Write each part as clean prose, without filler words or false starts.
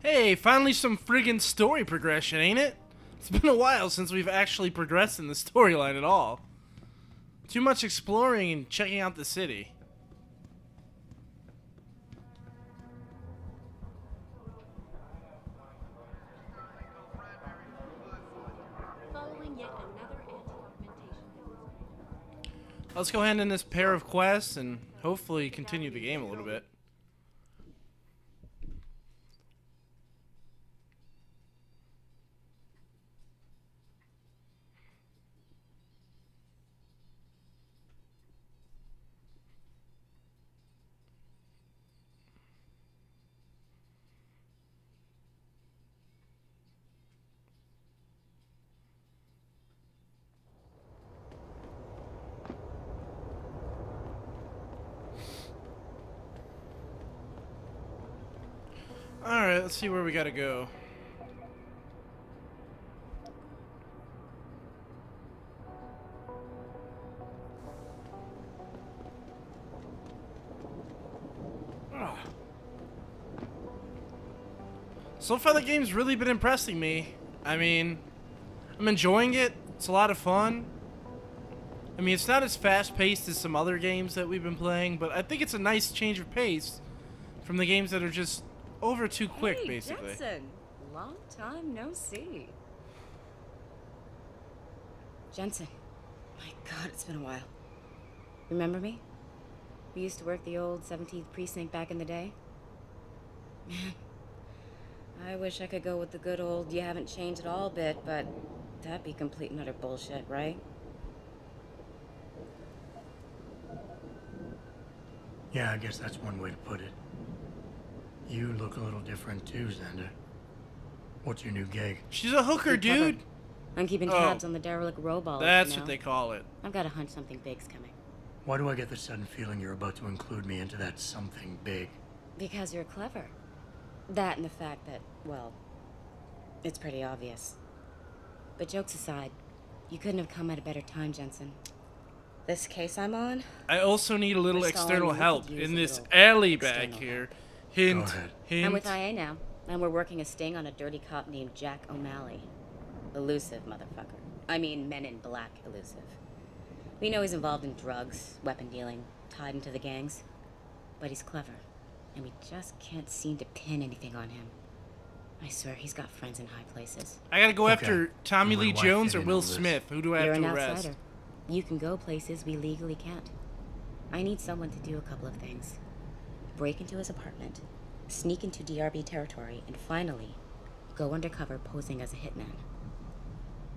Hey, finally some friggin' story progression, ain't it? It's been a while since we've actually progressed in the storyline at all. Too much exploring and checking out the city. Following yet another anti-augmentation demonstration. Let's go hand in this pair of quests and hopefully continue the game a little bit. Alright, let's see where we gotta go. Ugh. So far the game's really been impressing me. I mean, I'm enjoying it. It's a lot of fun. I mean, it's not as fast-paced as some other games that we've been playing, but I think it's a nice change of pace from the games that are just over too quick, Hey, basically. Jensen, long time no see. Jensen, my God, it's been a while. Remember me? We used to work the old 17th precinct back in the day. Man, I wish I could go with the good old "you haven't changed at all" bit, but that'd be complete and utter bullshit, right? Yeah, I guess that's one way to put it. You look a little different too, Xander. What's your new gig? She's a hooker, Keep covered. dude. I'm keeping tabs on the derelict robot. That's what they call it. I've got a hunch something big's coming. Why do I get the sudden feeling you're about to include me into that something big? Because you're clever. That and the fact that, well, it's pretty obvious. But jokes aside, you couldn't have come at a better time, Jensen. This case I'm on? I also need a little We're external stalling, we help could use in a this little alley back external here. help. Hint, Go ahead. hint. I'm with IA now, and we're working a sting on a dirty cop named Jack O'Malley. Elusive motherfucker. I mean, Men in Black elusive. We know he's involved in drugs, weapon dealing, tied into the gangs. But he's clever, and we just can't seem to pin anything on him. I swear he's got friends in high places. I gotta go Okay. after Tommy And where Lee do I Jones fit or in Will all this? Smith. Who do I You're have an to arrest? outsider. You can go places we legally can't. I need someone to do a couple of things. Break into his apartment, sneak into DRB territory, and finally, go undercover posing as a hitman.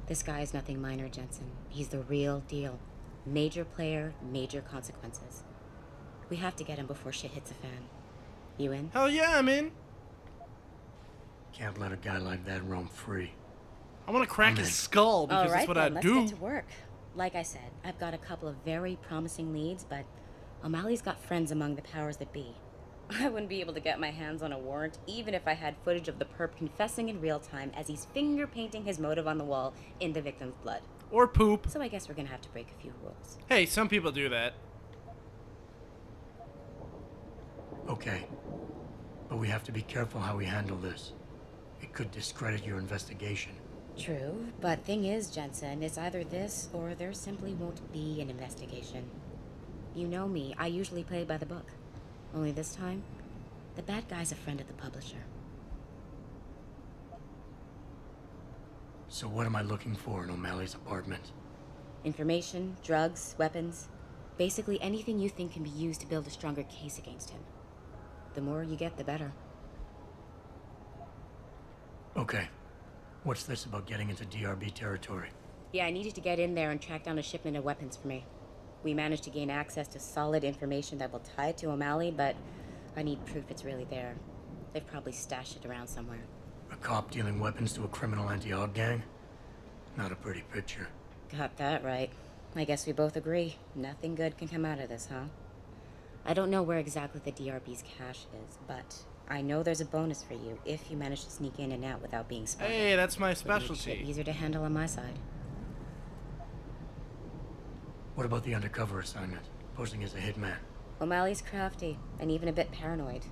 This guy is nothing minor, Jensen. He's the real deal. Major player, major consequences. We have to get him before shit hits a fan. You in? Hell yeah, I'm in. Can't let a guy like that roam free. I want to crack I'm his in. skull because All right, that's what then, I let's do. get to work. Like I said, I've got a couple of very promising leads, but O'Malley's got friends among the powers that be. I wouldn't be able to get my hands on a warrant, even if I had footage of the perp confessing in real time as he's finger painting his motive on the wall in the victim's blood. Or poop. So I guess we're gonna have to break a few rules. Hey, some people do that. Okay. But we have to be careful how we handle this. It could discredit your investigation. True, but thing is, Jensen, it's either this or there simply won't be an investigation. You know me, I usually play by the book. Only this time, the bad guy's a friend of the publisher. So what am I looking for in O'Malley's apartment? Information, drugs, weapons. Basically anything you think can be used to build a stronger case against him. The more you get, the better. Okay. What's this about getting into DRB territory? Yeah, I needed to get in there and track down a shipment of weapons for me. We managed to gain access to solid information that will tie it to O'Malley, but I need proof it's really there. They've probably stashed it around somewhere. A cop dealing weapons to a criminal anti-aug gang? Not a pretty picture. Got that right. I guess we both agree. Nothing good can come out of this, huh? I don't know where exactly the DRB's cache is, but I know there's a bonus for you if you manage to sneak in and out without being spotted. Hey, that's my Would make shit specialty. easier to handle on my side. What about the undercover assignment? Posing as a hitman? O'Malley's crafty and even a bit paranoid.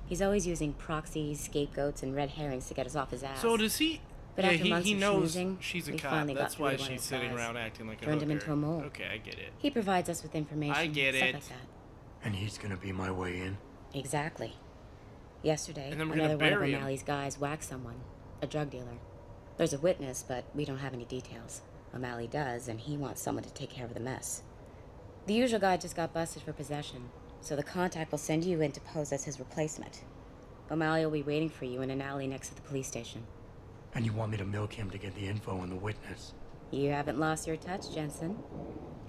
He's always using proxies, scapegoats, and red herrings to get us off his ass. So does he? But yeah, after months he of knows schmoozing, she's a we cop. finally got That's through why to one of she's his sitting guys. around acting like a Turned him hooker. into a mole. Okay, I get it. He provides us with information. I get stuff it. like that. And he's gonna be my way in? Exactly. Yesterday, And then we're another gonna one of bury him. O'Malley's guys whacked someone, a drug dealer. There's a witness, but we don't have any details. O'Malley does, and he wants someone to take care of the mess. The usual guy just got busted for possession, so the contact will send you in to pose as his replacement. O'Malley will be waiting for you in an alley next to the police station. And you want me to milk him to get the info on the witness? You haven't lost your touch, Jensen.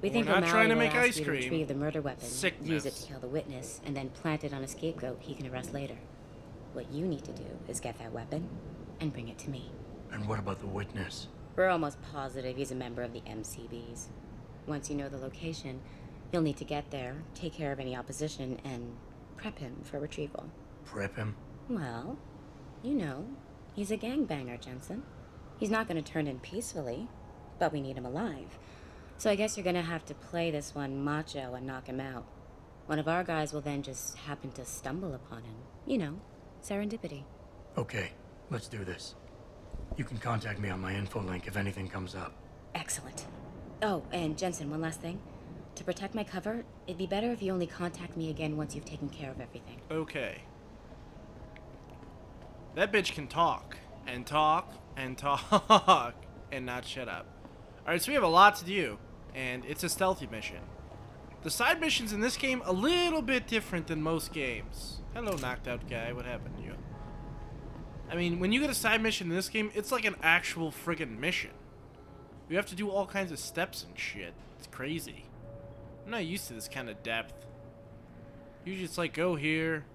We We're think not O'Malley trying to will make ask ice you to cream. retrieve the murder weapon, Sickness. use it to kill the witness, and then plant it on a scapegoat he can arrest later. What you need to do is get that weapon and bring it to me. And what about the witness? We're almost positive he's a member of the MCBs. Once you know the location, you'll need to get there, take care of any opposition, and prep him for retrieval. Prep him? Well, you know, he's a gangbanger, Jensen. He's not going to turn in peacefully, but we need him alive. So I guess you're going to have to play this one macho and knock him out. One of our guys will then just happen to stumble upon him. You know, serendipity. Okay, let's do this. You can contact me on my info link if anything comes up. Excellent. Oh, and Jensen, one last thing. To protect my cover, it'd be better if you only contact me again once you've taken care of everything. Okay. That bitch can talk. And talk. And talk. And not shut up. Alright, so we have a lot to do. And it's a stealthy mission. The side missions in this game, a little bit different than most games. Hello, knocked out guy. What happened to you? I mean, when you get a side mission in this game, it's like an actual friggin' mission. You have to do all kinds of steps and shit. It's crazy. I'm not used to this kind of depth. Usually it's like, go here.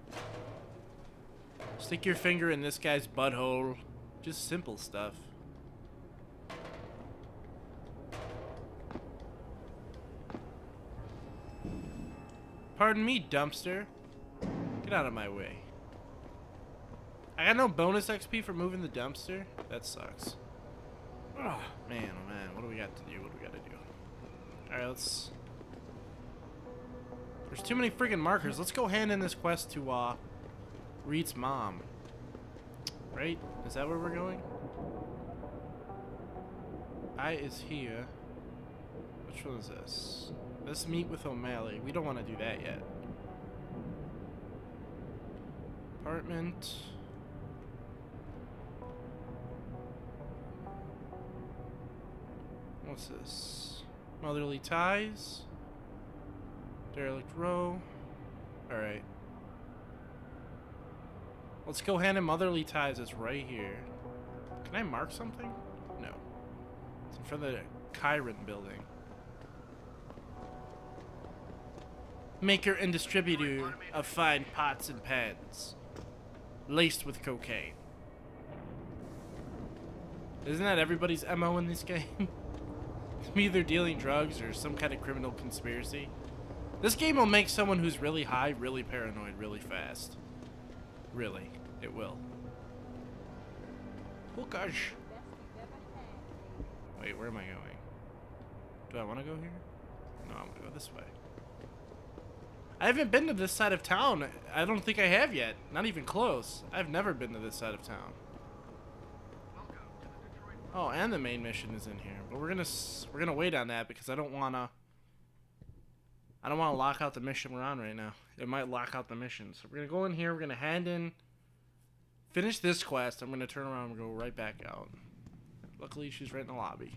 Stick your finger in this guy's butthole. Just simple stuff. Pardon me, dumpster. Get out of my way. I got no bonus XP for moving the dumpster? That sucks. Oh, man, oh man. What do we got to do? What do we got to do? Alright, let's... There's too many friggin' markers. Let's go hand in this quest to, Reed's mom. Right? Is that where we're going? I is here. Which one is this? Let's meet with O'Malley. We don't want to do that yet. Apartment. What's this? Motherly ties. Derelict row. Alright. Let's go hand in motherly ties. It's right here. Can I mark something? No. It's in front of the Chiron building. Maker and distributor of fine pots and pans. Laced with cocaine. Isn't that everybody's MO in this game? Either dealing drugs or some kind of criminal conspiracy. This game will make someone who's really high, really paranoid, really fast. Really. It will. Oh gosh. Wait, where am I going? Do I want to go here? No, I'm gonna go this way. I haven't been to this side of town. I don't think I have yet. Not even close. I've never been to this side of town. Oh, and the main mission is in here. But we're gonna wait on that because I don't wanna lock out the mission we're on right now. It might lock out the mission. So we're gonna go in here, we're gonna hand in, finish this quest, I'm gonna turn around and go right back out. Luckily she's right in the lobby.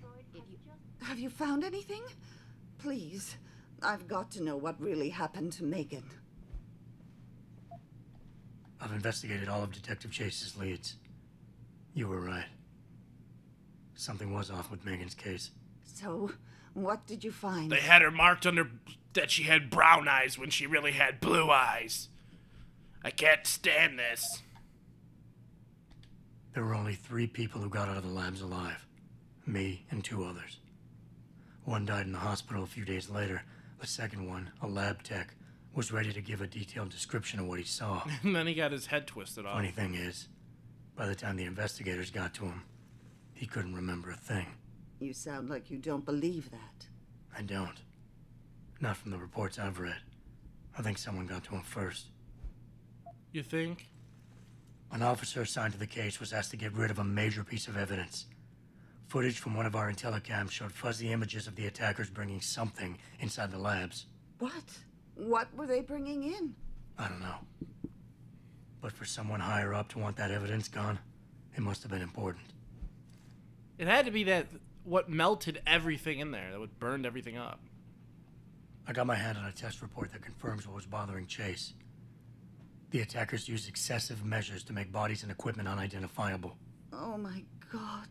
Have you found anything? Please, I've got to know what really happened to Megan. I've investigated all of Detective Chase's leads. You were right. Something was off with Megan's case. So, what did you find? They had her marked under that she had brown eyes when she really had blue eyes. I can't stand this. There were only 3 people who got out of the labs alive. Me and 2 others. One died in the hospital a few days later. The second one, a lab tech, was ready to give a detailed description of what he saw. And then he got his head twisted off. Funny thing is, by the time the investigators got to him, he couldn't remember a thing. You sound like you don't believe that. I don't. Not from the reports I've read. I think someone got to him first. You think? An officer assigned to the case was asked to get rid of a major piece of evidence. Footage from one of our intellicams showed fuzzy images of the attackers bringing something inside the labs. What? What were they bringing in? I don't know. But for someone higher up to want that evidence gone, it must have been important. It had to be that what melted everything in there, that would burned everything up. I got my hand on a test report that confirms what was bothering Chase. The attackers used excessive measures to make bodies and equipment unidentifiable. Oh my God,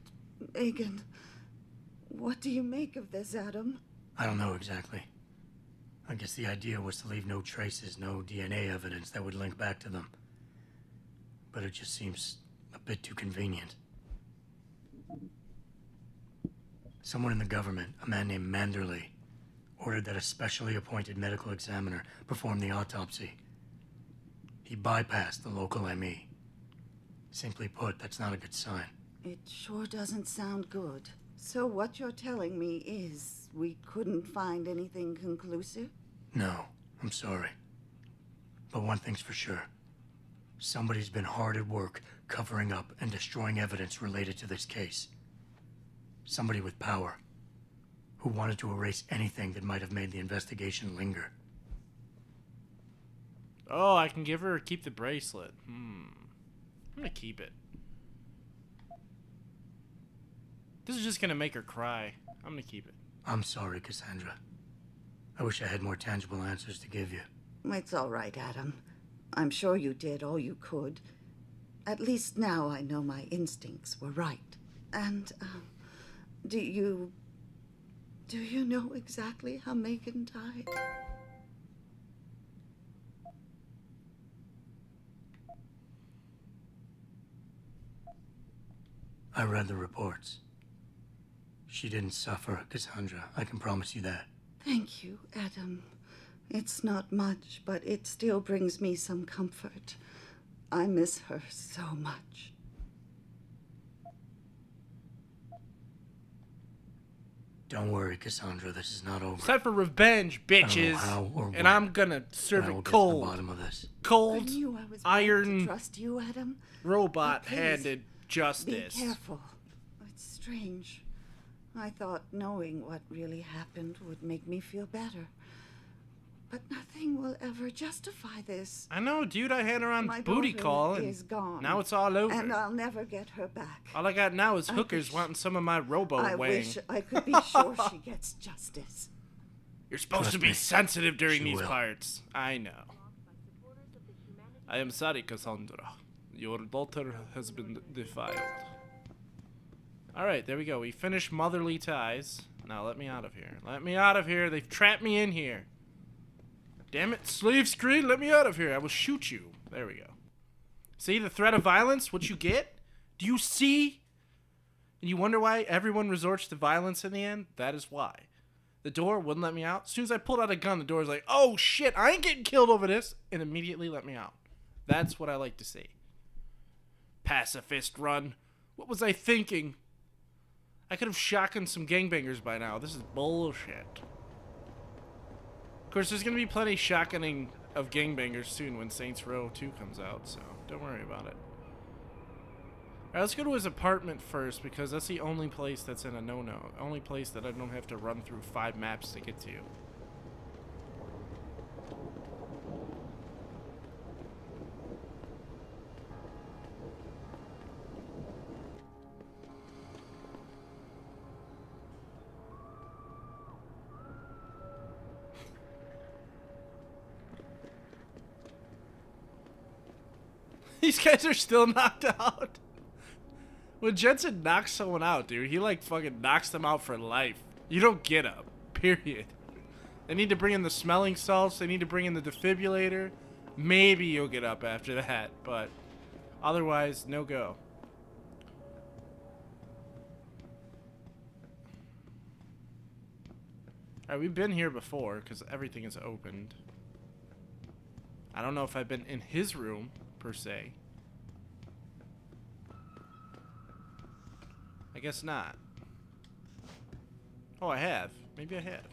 Megan. What do you make of this, Adam? I don't know exactly. I guess the idea was to leave no traces, no DNA evidence that would link back to them. But it just seems a bit too convenient. Someone in the government, a man named Manderley, ordered that a specially appointed medical examiner perform the autopsy. He bypassed the local ME. Simply put, that's not a good sign. It sure doesn't sound good. So what you're telling me is we couldn't find anything conclusive? No, I'm sorry. But one thing's for sure. Somebody's been hard at work covering up and destroying evidence related to this case. Somebody with power, who wanted to erase anything that might have made the investigation linger. Oh, I can give her or keep the bracelet. I'm gonna keep it. This is just gonna make her cry. I'm gonna keep it. I'm sorry, Cassandra. I wish I had more tangible answers to give you. It's all right, Adam. I'm sure you did all you could. At least now I know my instincts were right. And, do you know exactly how Megan died? I read the reports. She didn't suffer, Cassandra. I can promise you that. Thank you, Adam. It's not much, but it still brings me some comfort. I miss her so much. Don't worry, Cassandra. This is not over. It's time for revenge, bitches. I don't know how or And what, I'm gonna serve but I will it get to cold. the bottom of this. Cold, I knew I was iron, going to trust you, Adam. robot-handed Be justice. careful. It's strange. I thought knowing what really happened would make me feel better. But nothing will ever justify this. I know, dude. I had her on My booty daughter call, and is gone, now it's all over. and I'll never get her back. All I got now is I hookers wish- wanting some of my robo I wang. wish I could be sure she gets justice. You're supposed Trust to be me, sensitive during she these will. parts. I know. I am sorry, Cassandra. Your daughter has been defiled. Alright, there we go. We finished Motherly Ties. Now let me out of here. Let me out of here. They've trapped me in here. Damn it, slave screen, let me out of here. I will shoot you. There we go. See the threat of violence? What you get? Do you see? And you wonder why everyone resorts to violence in the end? That is why. The door wouldn't let me out. As soon as I pulled out a gun, the door was like, oh shit, I ain't getting killed over this. And immediately let me out. That's what I like to see. Pacifist run. What was I thinking? I could have shotgunned some gangbangers by now. This is bullshit. Of course, there's going to be plenty shotgunning of gangbangers soon when Saints Row 2 comes out, so don't worry about it. Alright, let's go to his apartment first, because that's the only place that's in a no-no. Only place that I don't have to run through 5 maps to get to. These guys are still knocked out. When Jensen knocks someone out, dude, he like fucking knocks them out for life. You don't get up. Period. They need to bring in the smelling salts. They need to bring in the defibrillator. Maybe you'll get up after that, but otherwise, no go. Alright, we've been here before because everything is opened. I don't know if I've been in his room, per se. I guess not. Oh, I have. Maybe I have.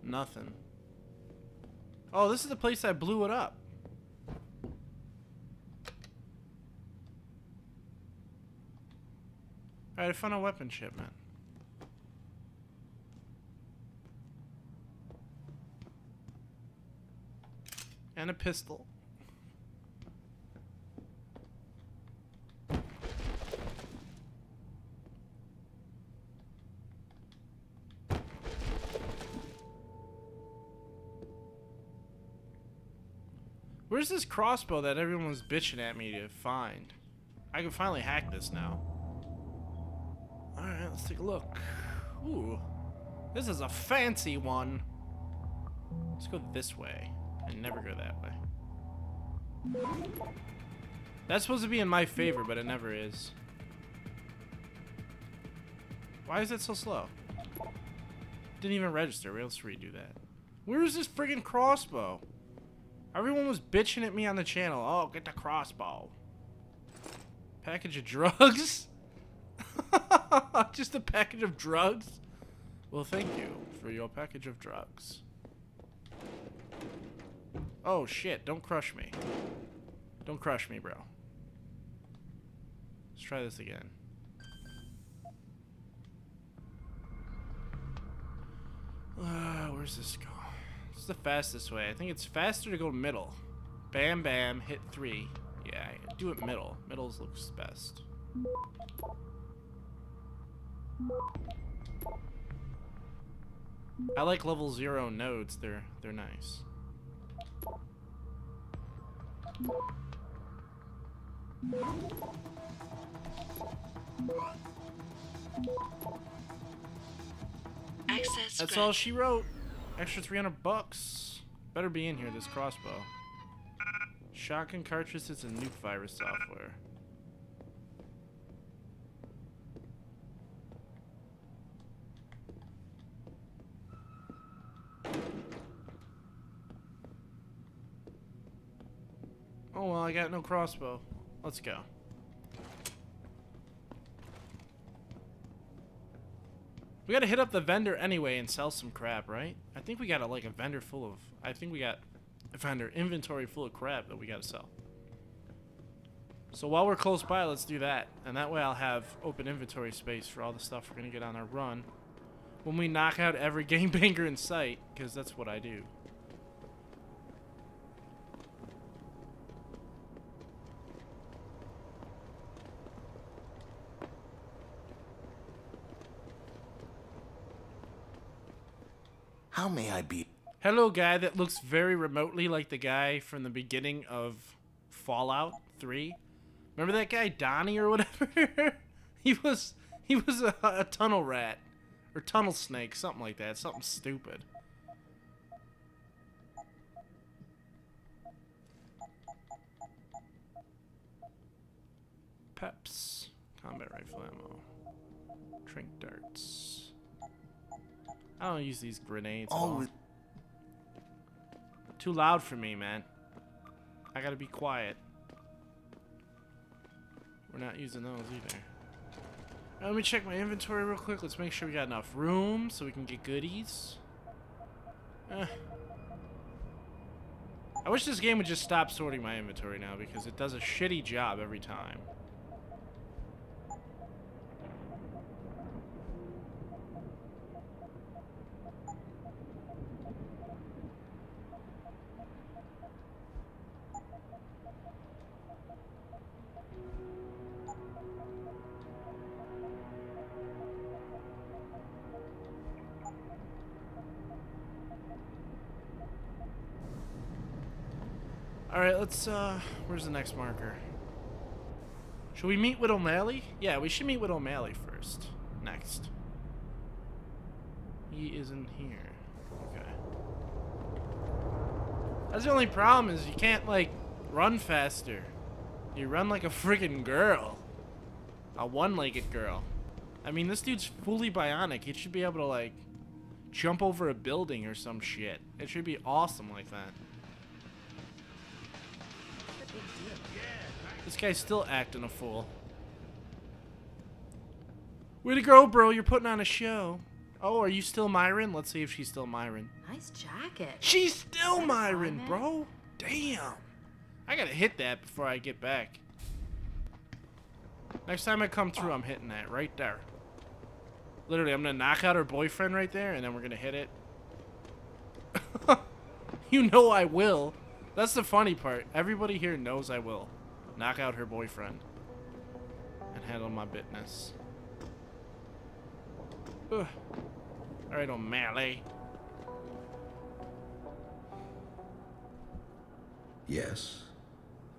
Nothing. Oh, this is the place I blew it up. Alright, I found a weapon shipment. And a pistol. Where's this crossbow that everyone was bitching at me to find? I can finally hack this now. Alright, let's take a look. Ooh. This is a fancy one. Let's go this way. And never go that way. That's supposed to be in my favor, but it never is. Why is it so slow? Didn't even register. Let's redo that. Where is this friggin' crossbow? Everyone was bitching at me on the channel. Oh, get the crossbow. Package of drugs? Just a package of drugs? Well, thank you for your package of drugs. Oh, shit. Don't crush me. Don't crush me, bro. Let's try this again. Where's this go? This is the fastest way. I think it's faster to go middle. Bam, bam, hit 3. Yeah, do it middle. Middle looks best. I like level 0 nodes. They're nice. Access That's granted. all she wrote. Extra $300. Better be in here, this crossbow. Shotgun cartridges and nuke virus software. Oh well, I got no crossbow. Let's go. We gotta hit up the vendor anyway and sell some crap, right? I think we got like a vendor full of... I think we got a vendor inventory full of crap that we gotta sell. So while we're close by, let's do that. And that way I'll have open inventory space for all the stuff we're gonna get on our run. When we knock out every gangbanger in sight, because that's what I do. How may I be? Hello, guy that looks very remotely like the guy from the beginning of Fallout 3. Remember that guy Donnie or whatever? he was a tunnel rat or tunnel snake, something like that, something stupid. Peps, combat rifle ammo, trink darts. I don't use these grenades. Oh, Too loud for me, man. I gotta be quiet. We're not using those either. Let me check my inventory real quick. Let's make sure we got enough room so we can get goodies. I wish this game would just stop sorting my inventory now because it does a shitty job every time. Alright, let's, where's the next marker? Should we meet with O'Malley? Yeah, we should meet with O'Malley first. Next. He isn't here. Okay. That's the only problem is you can't, like, run faster. You run like a friggin' girl. A one-legged girl. I mean, this dude's fully bionic. He should be able to, like, jump over a building or some shit. It should be awesome like that. This guy's still acting a fool. Way to go, bro. You're putting on a show. Oh, are you still Myron? Let's see if she's still Myron. Nice jacket. She's still Is that a Myron, diamond? bro. Damn. I gotta hit that before I get back. Next time I come through, I'm hitting that right there. Literally, I'm gonna knock out her boyfriend right there, and then we're gonna hit it. You know I will. That's the funny part. Everybody here knows I will. Knock out her boyfriend. And handle my business. Ugh. Alright, O'Malley. Yes.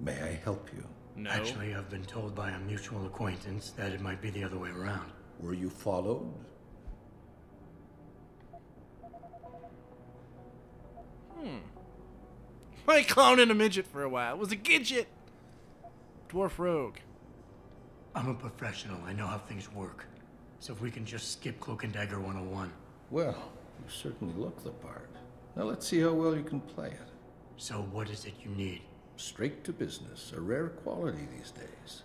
May I help you? No. Actually, I've been told by a mutual acquaintance that it might be the other way around. Were you followed? I clowning a midget for a while. It was a gidget. Dwarf rogue. I'm a professional. I know how things work. So if we can just skip Cloak and Dagger 101. Well, you certainly look the part. Now let's see how well you can play it. So what is it you need? Straight to business, a rare quality these days.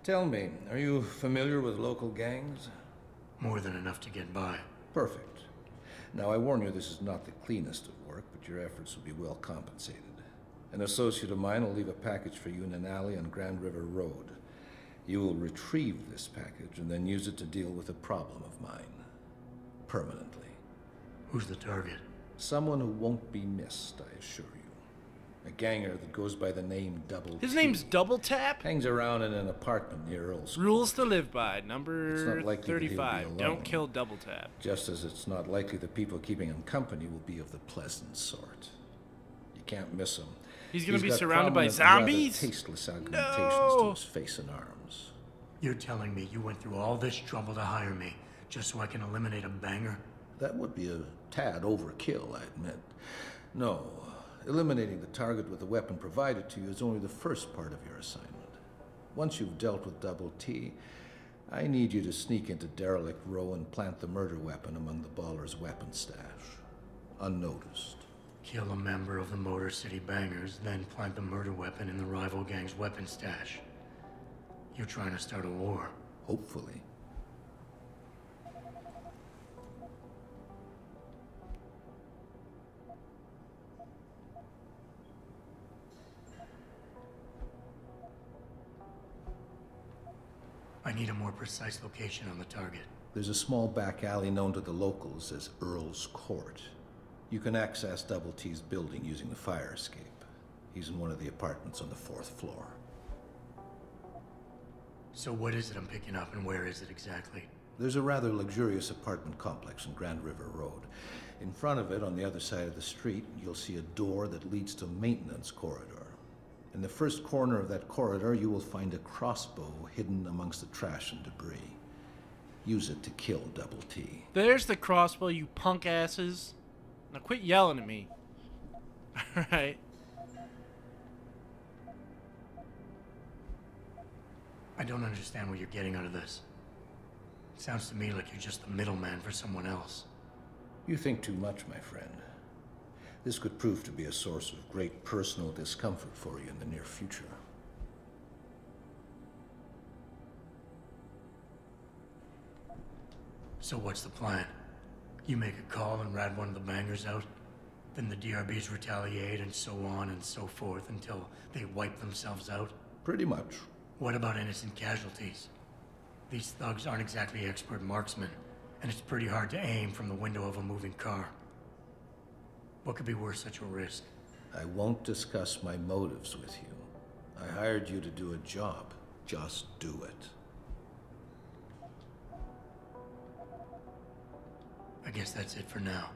Tell me, are you familiar with local gangs? More than enough to get by. Perfect. Now I warn you, this is not the cleanest of work, but your efforts will be well compensated. An associate of mine will leave a package for you in an alley on Grand River Road. You will retrieve this package and then use it to deal with a problem of mine. Permanently. Who's the target? Someone who won't be missed, I assure you. A ganger that goes by the name Double His T. name's Double Tap. Hangs around in an apartment near Earl's. Rules to live by. It's Number not likely that he'll be 35. alone. Don't kill Double Tap. Just as it's not likely the people keeping him company will be of the pleasant sort. You can't miss him. He's gonna be got surrounded by prominent and rather zombies? tasteless augmentations No. to his face and arms. You're telling me you went through all this trouble to hire me just so I can eliminate a banger? That would be a tad overkill, I admit. No, eliminating the target with the weapon provided to you is only the first part of your assignment. Once you've dealt with Double T, I need you to sneak into Derelict Row and plant the murder weapon among the baller's weapon stash. Unnoticed. Kill a member of the Motor City Bangers, then plant the murder weapon in the rival gang's weapon stash. You're trying to start a war. Hopefully. I need a more precise location on the target. There's a small back alley known to the locals as Earl's Court. You can access Double T's building using the fire escape. He's in one of the apartments on the 4th floor. So what is it I'm picking up and where is it exactly? There's a rather luxurious apartment complex on Grand River Road. In front of it, on the other side of the street, you'll see a door that leads to a maintenance corridor. In the first corner of that corridor, you will find a crossbow hidden amongst the trash and debris. Use it to kill Double T. There's the crossbow, you punk asses. Now quit yelling at me. Alright. I don't understand what you're getting out of this. Sounds to me like you're just the middleman for someone else. You think too much, my friend. This could prove to be a source of great personal discomfort for you in the near future. So what's the plan? You make a call and rat one of the bangers out, then the DRBs retaliate and so on and so forth until they wipe themselves out? Pretty much. What about innocent casualties? These thugs aren't exactly expert marksmen, and it's pretty hard to aim from the window of a moving car. What could be worth such a risk? I won't discuss my motives with you. I hired you to do a job. Just do it. I guess that's it for now.